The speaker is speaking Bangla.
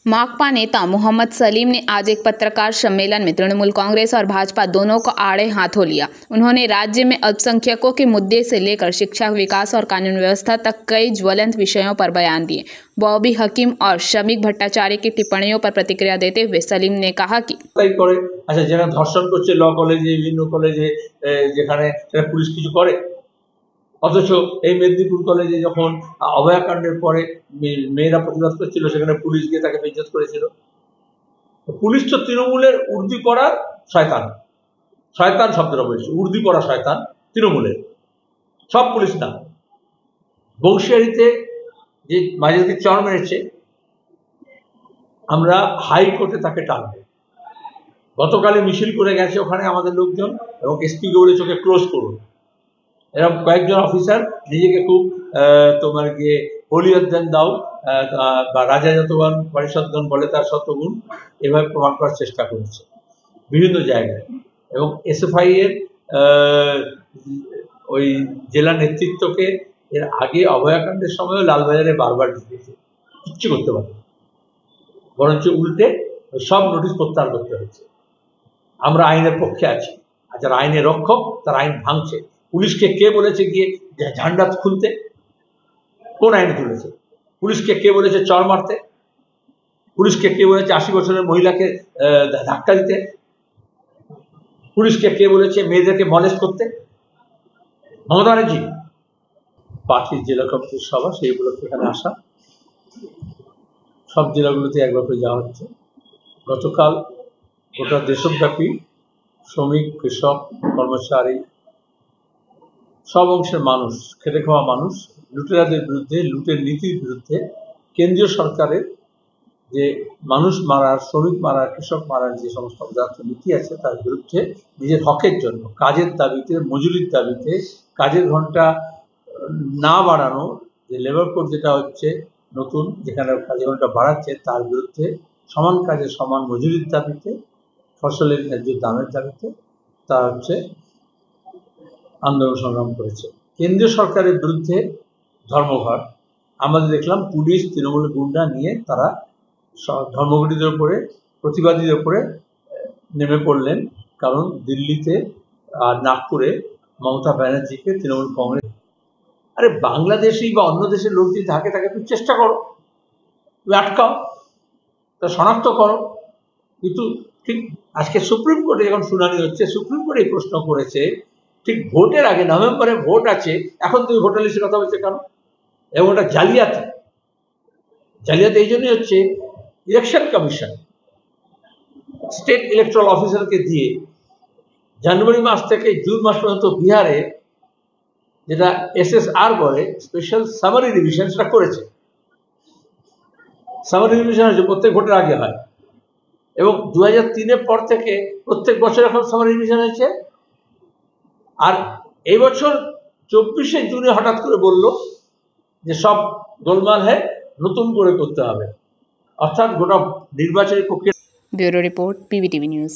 माकपा नेता मोहम्मद सलीम ने आज एक पत्रकार सम्मेलन में तृणमूल कांग्रेस और भाजपा दोनों को आड़े हाथों लिया। उन्होंने राज्य में अल्पसंख्यकों के मुद्दे से लेकर शिक्षा, विकास और कानून व्यवस्था तक कई ज्वलंत विषयों पर बयान दिए। बॉबी हकीम और शमीक भट्टाचार्य की टिप्पणियों पर प्रतिक्रिया देते हुए सलीम ने कहा कि अच्छा যেখানে ধর্ষণ করছে ল কলেজে বিভিন্ন কলেজে যেখানে পুলিশ কিছু করে, অথচ এই মেদিনীপুর কলেজে যখন অভয়াকাণ্ডের পরে মেয়েরা প্রতিবাদ করছিল সেখানে পুলিশ গিয়ে তাকে বেইজ্জত করেছিল। পুলিশ তো তৃণমূলের উর্দি পড়া শয়তান, শয়তান শব্দটা বলেছে, উর্দি পড়া শয়তান তৃণমূলের, সব পুলিশ না। বংশিয়ারিতে যে মাঝে চর মেরেছে, আমরা হাইকোর্টে তাকে টানবো। গতকালে মিছিল করে গেছে ওখানে আমাদের লোকজন এবং এসপিকে বলেছে ওকে ক্লোজ করুন। এরকম কয়েকজন অফিসার নিজেকে খুব তোমার গিয়ে হলিয়দ্দান দাও বা রাজা যতগুণ পরিষদগণ বলে তার শতগুণ, এভাবে প্রমাণ করার চেষ্টা করেছে বিভিন্ন জায়গায়। এবং এসএফআই এর ওই জেলা নেতৃত্বকে এর আগে অভয়াকাণ্ডের সময়ও লালবাজারে বারবার ঢুকেছে, কিচ্ছু করতে পারে, বরঞ্চ উল্টে সব নোটিশ প্রত্যাহার করতে হয়েছে। আমরা আইনের পক্ষে আছি, আর যারা আইনের রক্ষক তারা আইন ভাঙছে। পুলিশকে কে বলেছে গিয়ে ঝান্ডা খুলতে? কোন আইনে তুলেছে? পুলিশকে কে বলেছে চর মারতে? পুলিশকে কে বলেছে 80 বছরের মহিলাকে ধাক্কা দিতে? পুলিশকে কে বলেছে মেয়েদেরকে মলেস্ট করতে? মমতা ব্যানার্জি। পার্টির জেলা কমিটির সভা, সেই উপলক্ষে এখানে আসা। সব জেলাগুলোতে একবার করে যাওয়া হচ্ছে। গতকাল গোটা দেশব্যাপী শ্রমিক, কৃষক, কর্মচারী, সব অংশের মানুষ, খেটে খাওয়া মানুষ লুটেরাদের বিরুদ্ধে, লুটের নীতির বিরুদ্ধে, কেন্দ্রীয় সরকারের যে মানুষ মারার, শ্রমিক মারার, কৃষক মারার যে সমস্ত অপদার্থ নীতি আছে তার বিরুদ্ধে নিজের হকের জন্য, কাজের দাবিতে, মজুরির দাবিতে, কাজের ঘন্টা না বাড়ানো, যে লেবার কোড যেটা হচ্ছে নতুন, যেখানে কাজের ঘন্টা বাড়াচ্ছে তার বিরুদ্ধে, সমান কাজে সমান মজুরির দাবিতে, ফসলের ন্যায্য দামের দাবিতে তা হচ্ছে আন্দোলন সংগ্রাম করেছে। কেন্দ্রীয় সরকারের বিরুদ্ধে ধর্মঘট আমরা দেখলাম, পুলিশ তৃণমূলের গুন্ডা নিয়ে তারা ধর্মঘটীদের উপরে, প্রতিবাদীদের উপরে নেমে পড়লেন। কারণ দিল্লিতে আর নাগপুরে মমতা ব্যানার্জিকে তৃণমূল কংগ্রেস, আরে বাংলাদেশি বা অন্য দেশের লোক যদি থাকে তাকে তুমি চেষ্টা করো, তুমি আটকাও, তা শনাক্ত করো। কিন্তু ঠিক আজকে সুপ্রিম কোর্টে যখন শুনানি হচ্ছে, সুপ্রিম কোর্ট এই প্রশ্ন করেছে ঠিক ভোটের আগে, নভেম্বরে ভোট আছে, এখন তুমি ভোটার লিস্টের কথা বলছে কেন? এবং ওটা জালিয়াতি। জালিয়াতি এই জন্যই হচ্ছে, ইলেকশন কমিশন স্টেট ইলেকট্রাল অফিসারকে দিয়ে জানুয়ারি মাস থেকে জুন মাস পর্যন্ত বিহারে যেটা SSR বলে, স্পেশাল সামারি রিভিশন, সেটা করেছে। সামারি রিভিশন হচ্ছে প্রত্যেক ভোটের আগে হয়, এবং 2003-এর পর থেকে প্রত্যেক বছর এখন সামারি রিভিশন হয়েছে। আর এই বছর 24শে জুনে হঠাৎ করে বলল যে সব গোলমাল নতুন করে করতে হবে, অর্থাৎ গোটা নির্বাচনী প্রক্রিয়া। Bureau report, PBTV news.